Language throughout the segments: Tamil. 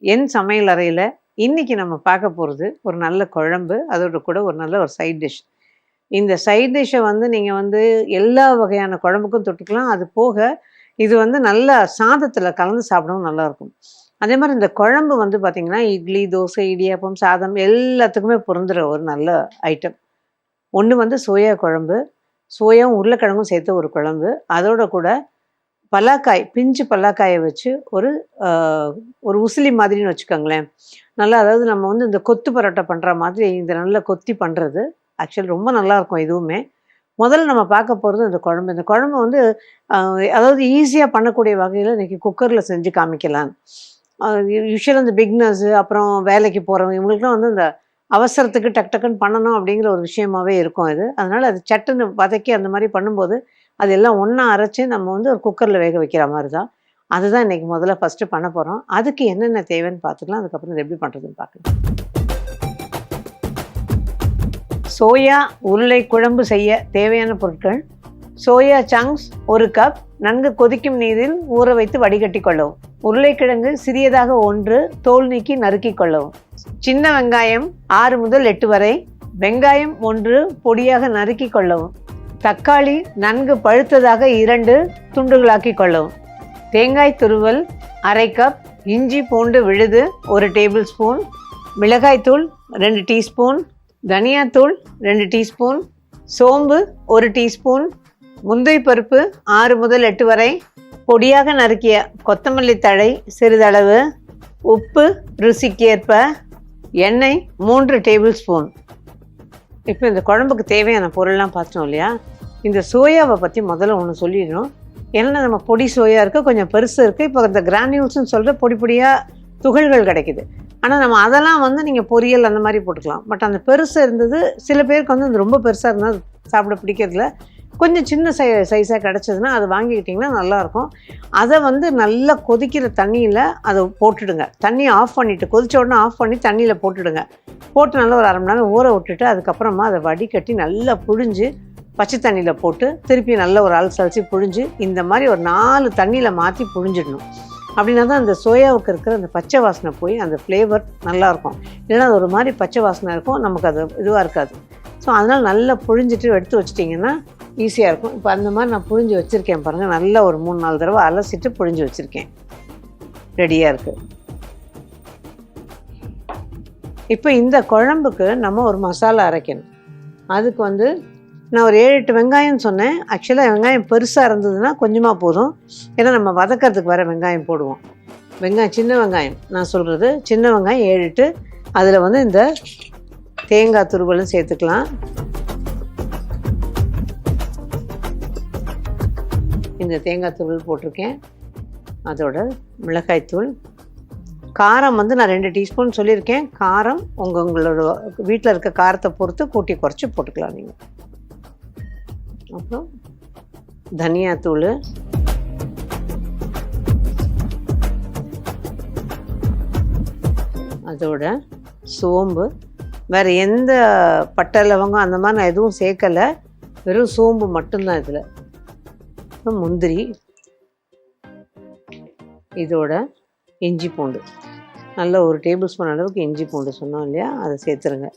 என் சமையல் அறையில் இன்னைக்கு நம்ம பார்க்க போகிறது ஒரு நல்ல குழம்பு, அதோட கூட ஒரு நல்ல ஒரு சைட் டிஷ். இந்த சைட் டிஷ்ஷை வந்து நீங்கள் வந்து எல்லா வகையான குழம்புக்கும் தொட்டுக்கலாம். அது போக இது வந்து நல்ல சாதத்தில் கலந்து சாப்பிடவும் நல்லாயிருக்கும். அதே மாதிரி இந்த குழம்பு வந்து பார்த்திங்கன்னா இட்லி, தோசை, இடியாப்பம், சாதம் எல்லாத்துக்குமே பொருந்துகிற ஒரு நல்ல ஐட்டம். ஒன்று வந்து சோயா குழம்பு, சோயாவும் உருளைக்கிழங்கும் சேர்த்து ஒரு குழம்பு, அதோட கூட பலாக்காய், பிஞ்சு பலாக்காயை வச்சு ஒரு ஒரு உசிலி மாதிரின்னு வச்சுக்கோங்களேன். நல்லா, அதாவது நம்ம வந்து இந்த கொத்து பரோட்டா பண்ணுற மாதிரி இந்த நல்லா கொத்தி பண்ணுறது. ஆக்சுவலி ரொம்ப நல்லாயிருக்கும் இதுவுமே. முதல்ல நம்ம பார்க்க போகிறது இந்த குழம்பு. இந்த குழம்பு வந்து அதாவது ஈஸியாக பண்ணக்கூடிய வகையில் இன்றைக்கி குக்கரில் செஞ்சு காமிக்கலாம். யூஷுவலாக இந்த பிக்னர்ஸு, அப்புறம் வேலைக்கு போகிறவங்க, இவங்களுக்குலாம் வந்து இந்த அவசரத்துக்கு டக் டக்குன்னு பண்ணணும் அப்படிங்கிற ஒரு விஷயமாவே இருக்கும் இது. அதனால் அது சட்டுன்னு வதக்கி அந்த மாதிரி பண்ணும்போது அது எல்லாம் ஒன்றா அரைச்சி நம்ம வந்து ஒரு குக்கரில் வேக வைக்கிற மாதிரி தான். அதுதான் இன்றைக்கி முதல்ல ஃபஸ்ட்டு பண்ண போகிறோம். அதுக்கு என்னென்ன தேவைன்னு பார்த்துக்கலாம். அதுக்கப்புறம் இது எப்படி பண்ணுறதுன்னு பார்க்கலாம். சோயா உருளை குழம்பு செய்ய தேவையான பொருட்கள்: சோயா சங்க்ஸ் 1 கப், நன்கு கொதிக்கும் நீரில் ஊற வைத்து வடிகட்டி கொள்ளவும். உருளைக்கிழங்கு சிறியதாக 1, தோல் நீக்கி நறுக்கி கொள்ளவும். சின்ன வெங்காயம் 6 முதல் 8 வரை, வெங்காயம் 1 பொடியாக நறுக்கி கொள்ளவும். தக்காளி நன்கு பழுத்ததாக 2 துண்டுகளாக்கி கொள்ளவும். தேங்காய் துருவல் 1/2 கப், இஞ்சி பூண்டு விழுது 1 டேபிள் ஸ்பூன், மிளகாய்த்தூள் 2 டீஸ்பூன், தனியாத்தூள் 2 டீஸ்பூன், சோம்பு 1 டீஸ்பூன், முந்திரி பருப்பு 6 முதல் 8 வரை, பொடியாக நறுக்கிய கொத்தமல்லி தழை சிறிதளவு, உப்பு ருசிக்கேற்ப, எண்ணெய் 3 டேபிள் ஸ்பூன். இப்போ இந்த குழம்புக்கு தேவையான பொருள்லாம் பார்த்தோம் இல்லையா? இந்த சோயாவை பற்றி முதல்ல ஒன்று சொல்லிடணும். ஏன்னா நம்ம பொடி சோயா இருக்குது, கொஞ்சம் பெருசு இருக்குது. இப்போ இந்த கிரானியூல்ஸ்னு சொல்கிற பொடி பொடியாக துகள்கள் கிடைக்குது. ஆனால் நம்ம அதெல்லாம் வந்து நீங்கள் பொரியல் அந்த மாதிரி போட்டுக்கலாம். பட் அந்த பெருசு இருந்தது, சில பேருக்கு வந்து அது ரொம்ப பெருசாக இருந்தால் சாப்பிட பிடிக்கிறதுல, கொஞ்சம் சின்ன சைஸாக கிடச்சதுன்னா அதை வாங்கிக்கிட்டிங்கன்னா நல்லாயிருக்கும். அதை வந்து நல்லா கொதிக்கிற தண்ணியில் அதை போட்டுடுங்க. தண்ணியை ஆஃப் பண்ணிவிட்டு, கொதிச்ச உடனே ஆஃப் பண்ணி தண்ணியில் போட்டுடுங்க. போட்டு நல்லா ஒரு 1/2 மணி நேரம் ஊற விட்டுட்டு அதுக்கப்புறமா அதை வடிகட்டி நல்லா புழிஞ்சு பச்சை தண்ணியில் போட்டு திருப்பி நல்ல ஒரு அலசி புழிஞ்சு இந்த மாதிரி ஒரு 4 தண்ணியில் மாற்றி புழிஞ்சிடணும். அப்படின்னா தான் அந்த சோயாவுக்கு இருக்கிற அந்த பச்சை வாசனை போய் அந்த ஃப்ளேவர் நல்லாயிருக்கும். இல்லைன்னா அது ஒரு மாதிரி பச்சை வாசனை இருக்கும், நமக்கு அது இதுவாக இருக்காது. ஸோ அதனால் நல்லா புழிஞ்சிட்டு எடுத்து வச்சிட்டிங்கன்னா ஈஸியாக இருக்கும். இப்போ அந்த மாதிரி நான் புழிஞ்சு வச்சுருக்கேன் பாருங்கள். நல்லா ஒரு 3-4 தடவை அலசிட்டு புழிஞ்சு வச்சுருக்கேன். ரெடியாக இருக்குது. இப்போ இந்த குழம்புக்கு நம்ம ஒரு மசாலா அரைக்கணும். அதுக்கு வந்து நான் ஒரு 7-8 வெங்காயம் சொன்னேன். ஆக்சுவலாக வெங்காயம் பெருசாக இருந்ததுன்னா கொஞ்சமாக போதும். ஏன்னா நம்ம வதக்கிறதுக்கு வேறு வெங்காயம் போடுவோம். வெங்காயம், சின்ன வெங்காயம் நான் சொல்கிறது, சின்ன வெங்காயம் 7-8. அதில் வந்து இந்த தேங்காய் துருவலும் சேர்த்துக்கலாம். இந்த தேங்காய் துருவல் போட்டிருக்கேன். அதோட மிளகாய்த்தூள், காரம் வந்து நான் 2 டீஸ்பூன் சொல்லியிருக்கேன். காரம் உங்களோட வீட்டில் இருக்க காரத்தை பொறுத்து கூட்டி குறைச்சி போட்டுக்கலாம் நீங்கள். அப்புறம் தனியாத்தூள், அதோட சோம்பு. வேறு எந்த பட்டை லவங்கம் அந்த மாதிரி நான் எதுவும் சேர்க்கலை, வெறும் சோம்பு மட்டும்தான் இதில். அப்புறம் முந்திரி, இதோட இஞ்சி பூண்டு நல்ல ஒரு டேபிள் ஸ்பூன் அளவுக்கு இஞ்சி பூண்டு சொன்னோம் இல்லையா, அதை சேர்த்துருங்க.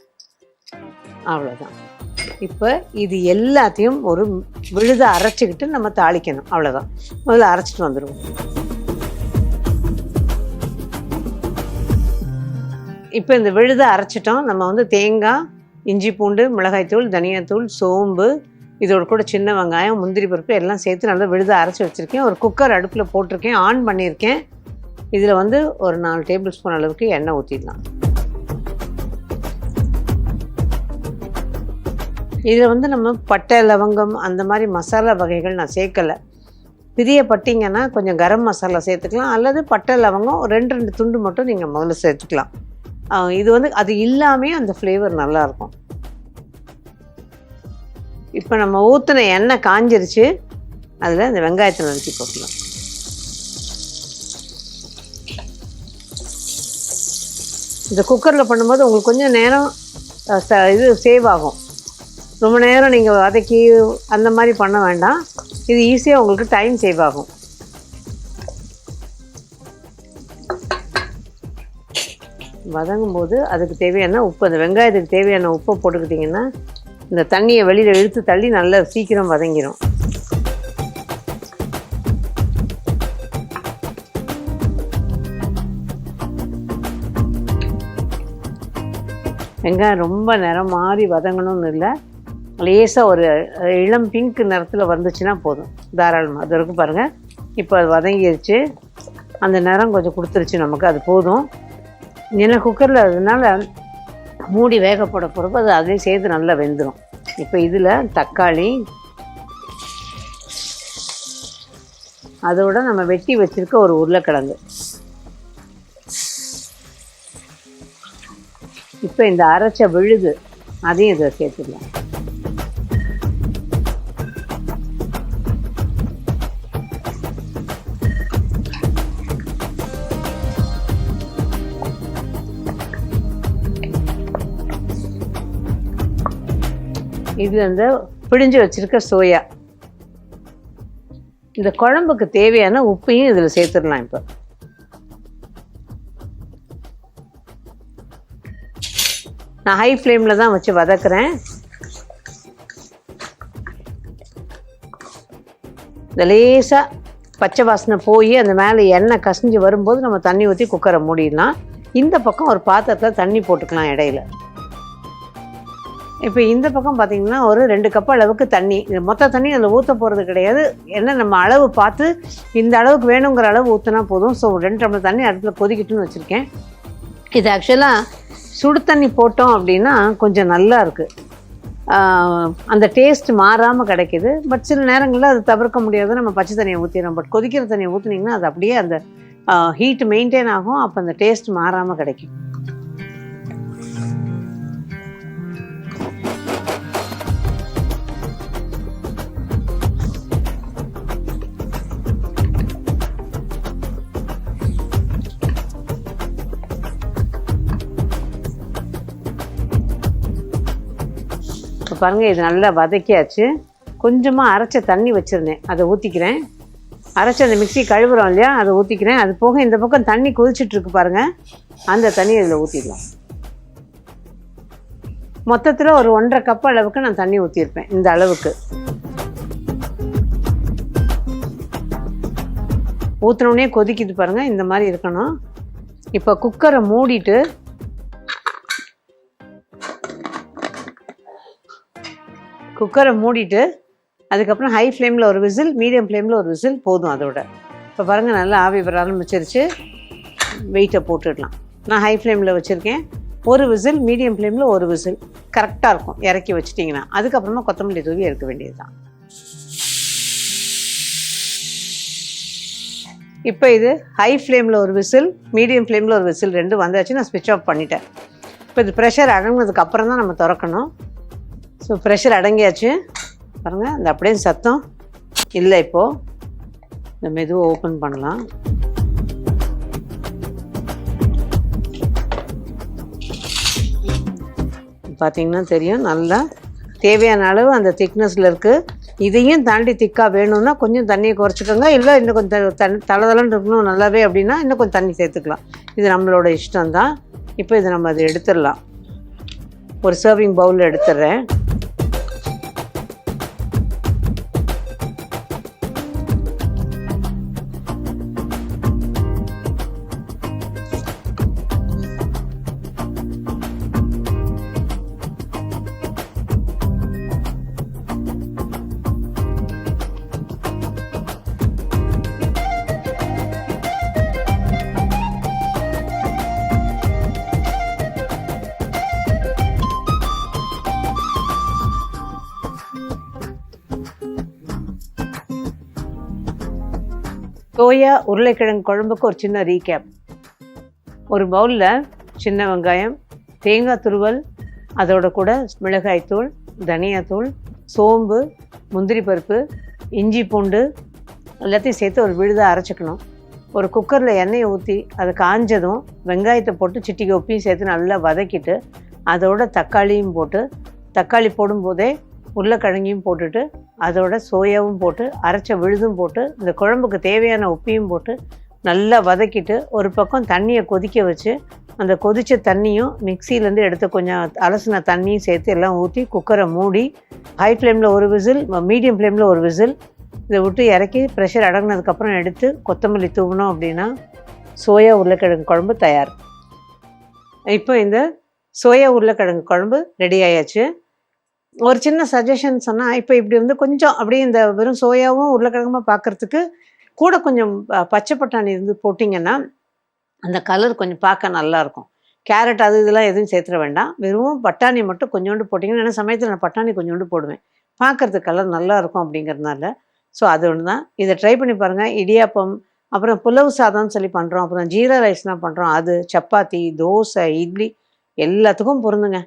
அவ்வளோதான். இப்போ இது எல்லாத்தையும் ஒரு விழுத அரைச்சிக்கிட்டு நம்ம தாளிக்கணும். அவ்வளோதான். முதல்ல அரைச்சிட்டு வந்துடுவோம். இப்போ இந்த விழுத அரைச்சிட்டோம். நம்ம வந்து தேங்காய், இஞ்சி பூண்டு, மிளகாய்த்தூள், தனியாத்தூள், சோம்பு, இதோட கூட சின்ன வெங்காயம், முந்திரி பருப்பு எல்லாம் சேர்த்து நல்லா விழுத அரைச்சி வச்சுருக்கேன். ஒரு குக்கர் அடுப்பில் போட்டிருக்கேன், ஆன் பண்ணியிருக்கேன். இதில் வந்து ஒரு 4 டேபிள் ஸ்பூன் அளவுக்கு எண்ணெய் ஊற்றிடலாம். இதில் வந்து நம்ம பட்டை லவங்கம் அந்த மாதிரி மசாலா வகைகள் நான் சேர்க்கலை. பிரியப்பட்டிங்கன்னா கொஞ்சம் கரம் மசாலா சேர்த்துக்கலாம், அல்லது பட்டை லவங்கம் 2 துண்டு மட்டும் நீங்கள் முதல்ல சேர்த்துக்கலாம். இது வந்து அது இல்லாமல் அந்த ஃப்ளேவர் நல்லாயிருக்கும். இப்போ நம்ம ஊற்றின எண்ணெய் காஞ்சிருச்சு. அதில் இந்த வெங்காயத்தை நறுக்கி போட்டுக்கலாம். இந்த குக்கரில் பண்ணும்போது உங்களுக்கு கொஞ்சம் நேரம் இது சேவ் ஆகும். ரொம்ப நேரம் நீங்கள் வதக்கி அந்த மாதிரி பண்ண வேண்டாம். இது ஈஸியாக உங்களுக்கு டைம் சேவ் ஆகும். வதங்கும் போது அதுக்கு தேவையான உப்பு, அந்த வெங்காயத்துக்கு தேவையான உப்பை போட்டுக்கிட்டிங்கன்னா இந்த தண்ணியை வெளியில் இழுத்து தள்ளி நல்லா சீக்கிரம் வதங்கிடும். வெங்காயம் ரொம்ப நிறம் மாறி வதங்கணும்னு இல்லை, லேசாக ஒரு இளம் பிங்க் நிறத்தில் வந்துச்சுன்னா போதும், தாராளமாக. அது வரைக்கும் பாருங்கள். இப்போ அது வதங்கிடுச்சு, அந்த நிறம் கொஞ்சம் கொடுத்துருச்சு நமக்கு, அது போதும். ஏன்னா குக்கரில் அதனால மூடி வேக போட போகிறப்ப அது அதையும் சேர்த்து நல்லா வெந்துடும். இப்போ இதில் தக்காளி, அதோட நம்ம வெட்டி வச்சுருக்க ஒரு உருளைக்கிழங்கு, இப்போ இந்த அரைச்ச விழுது அதையும் இதில் சேர்த்துக்கலாம். இது வந்து பிழிஞ்சு வச்சிருக்க சோயா. இந்த குழம்புக்கு தேவையான உப்பையும் இதில் சேர்த்துடலாம். இப்போ நான் ஹை ஃப்ளேமில் தான் வச்சு வதக்குறேன். இந்த லேசாக பச்சை வாசனை போய் அந்த மேலே எண்ணெய் கசிஞ்சு வரும்போது நம்ம தண்ணி ஊற்றி குக்கரை மூடிடலாம். இந்த பக்கம் ஒரு பாத்திரத்தில் தண்ணி போட்டுக்கலாம் இடையில. இப்போ இந்த பக்கம் பார்த்திங்கன்னா ஒரு 2 கப் அளவுக்கு தண்ணி, மொத்த தண்ணி அதில் ஊற்ற போகிறது கிடையாது. ஏன்னா நம்ம அளவு பார்த்து இந்த அளவுக்கு வேணுங்கிற அளவு ஊற்றினா போதும். ஸோ 2 டம்ளர் தண்ணி அடுப்பில் கொதிக்கிட்டுன்னு வச்சுருக்கேன். இது ஆக்சுவலாக சுடு தண்ணி போட்டோம் அப்படின்னா கொஞ்சம் நல்லா இருக்குது, அந்த டேஸ்ட் மாறாமல் கிடைக்கிது. பட் சில நேரங்களில் அது தவிர்க்க முடியாது, நம்ம பச்சை தண்ணியை ஊற்றிடும். பட் கொதிக்கிற தண்ணியை ஊற்றினீங்கன்னா அது அப்படியே அந்த ஹீட் மெயின்டைன் ஆகும், அப்போ அந்த டேஸ்ட் மாறாமல் கிடைக்கும். இப்போ பாருங்கள், இது நல்லா வதக்கியாச்சு. கொஞ்சமாக அரைச்ச தண்ணி வச்சுருந்தேன், அதை ஊற்றிக்கிறேன். அரைச்ச அந்த மிக்ஸி கழுவுறோம் இல்லையா, அதை ஊற்றிக்கிறேன். அது போக இந்த பக்கம் தண்ணி கொதிச்சிட்ருக்கு பாருங்கள், அந்த தண்ணி இதில் ஊற்றிடலாம். மொத்தத்தில் ஒரு 1.5 கப் அளவுக்கு நான் தண்ணி ஊற்றிருப்பேன். இந்த அளவுக்கு ஊற்றினோடனே கொதிக்குது பாருங்கள், இந்த மாதிரி இருக்கணும். இப்போ குக்கரை மூடிட்டு அதுக்கப்புறம் ஹை ஃப்ளேமில் ஒரு விசில், மீடியம் ஃப்ளேமில் ஒரு விசில் போதும் அதோட. இப்போ பாருங்கள், நல்லா ஆவி வர ஆரம்பிச்சிருச்சு. வெயிட்டை போட்டுடலாம். நான் ஹை ஃப்ளேமில் வச்சுருக்கேன். ஒரு விசில், மீடியம் ஃப்ளேமில் ஒரு விசில் கரெக்டாக இருக்கும். இறக்கி வச்சிட்டிங்கன்னா அதுக்கப்புறமா கொத்தமல்லி தூவி எடுக்க வேண்டியது தான். இப்போ இது ஹை ஃப்ளேமில் ஒரு விசில், மீடியம் ஃப்ளேமில் ஒரு விசில், 2 வந்தாச்சு. நான் ஸ்விட்ச் ஆஃப் பண்ணிட்டேன். இப்போ இது ப்ரெஷர் அடங்கினதுக்கு அப்புறம் தான் நம்ம திறக்கணும். ஸோ ப்ரெஷர் அடங்கியாச்சு பாருங்கள், அந்த அப்படியே சத்தம் இல்லை. இப்போது இந்த மெதுவாக ஓப்பன் பண்ணலாம். பார்த்திங்கன்னா தெரியும், நல்லா தேவையான அளவு அந்த திக்னஸில் இருக்குது. இதையும் தாண்டி திக்காக வேணும்னா கொஞ்சம் தண்ணியை குறைச்சிக்கோங்க, இல்லை இன்னும் கொஞ்சம் தளதளன்னு இருக்கணும் நல்லாவே அப்படின்னா இன்னும் கொஞ்சம் தண்ணி சேர்த்துக்கலாம். இது நம்மளோட இஷ்டம்தான். இப்போ இதை நம்ம அதை எடுத்துடலாம். ஒரு சர்விங் பவுலில் எடுத்துடுறேன். சோயா உருளைக்கிழங்கு குழம்புக்கு ஒரு சின்ன ரீகேப். ஒரு பவுலில் சின்ன வெங்காயம், தேங்காய் துருவல், அதோட கூட மிளகாய்த்தூள், தனியாத்தூள், சோம்பு, முந்திரி பருப்பு, இஞ்சி பூண்டு எல்லாத்தையும் சேர்த்து ஒரு விழுதாக அரைச்சிக்கணும். ஒரு குக்கரில் எண்ணெயை ஊற்றி அதை காஞ்சதும் வெங்காயத்தை போட்டு சிட்டிகை உப்பையும் சேர்த்து நல்லா வதக்கிட்டு அதோட தக்காளியும் போட்டு, தக்காளி போடும்போதே உருளைக்கிழங்கையும் போட்டுட்டு அதோட சோயாவும் போட்டு அரைச்ச விழுதும் போட்டு இந்த குழம்புக்கு தேவையான உப்பையும் போட்டு நல்லா வதக்கிட்டு ஒரு பக்கம் தண்ணியை கொதிக்க வச்சு அந்த கொதித்த தண்ணியும் மிக்சியிலேருந்து எடுத்து கொஞ்சம் அலசின தண்ணியும் சேர்த்து எல்லாம் ஊற்றி குக்கரை மூடி ஹை ஃப்ளேமில் ஒரு விசில், மீடியம் ஃப்ளேமில் ஒரு விசில் இதை விட்டு இறக்கி ப்ரெஷர் அடங்கினதுக்கப்புறம் எடுத்து கொத்தமல்லி தூவினோம் அப்படின்னா சோயா உருளைக்கிழங்கு குழம்பு தயார். இப்போ இந்த சோயா உருளைக்கிழங்கு குழம்பு ரெடி ஆயாச்சு. ஒரு சின்ன சஜஷன் சொன்னால், இப்போ இப்படி வந்து கொஞ்சம் அப்படியே இந்த வெறும் சோயாவும் உருளைக்கிழங்குமா பார்க்குறதுக்கு கூட கொஞ்சம் பச்சை பட்டாணி இருந்து போட்டிங்கன்னா அந்த கலர் கொஞ்சம் பார்க்க நல்லாயிருக்கும். கேரட் அது இதெல்லாம் எதுவும் சேர்த்துட வேண்டாம். வெறும் பட்டாணி மட்டும் கொஞ்சோண்டு போட்டிங்கன்னா, ஏன்னா சமயத்தில் நான் பட்டாணி கொஞ்சோண்டு போடுவேன், பார்க்குறதுக்கு கலர் நல்லாயிருக்கும் அப்படிங்கிறதுனால. ஸோ அது ஒன்று தான். இதை ட்ரை பண்ணி பாருங்கள். இடியாப்பம், அப்புறம் புலவு சாதம்னு சொல்லி பண்ணுறோம், அப்புறம் ஜீரா ரைஸ்லாம் பண்ணுறோம், அது சப்பாத்தி, தோசை, இட்லி எல்லாத்துக்கும் பொருந்துங்க.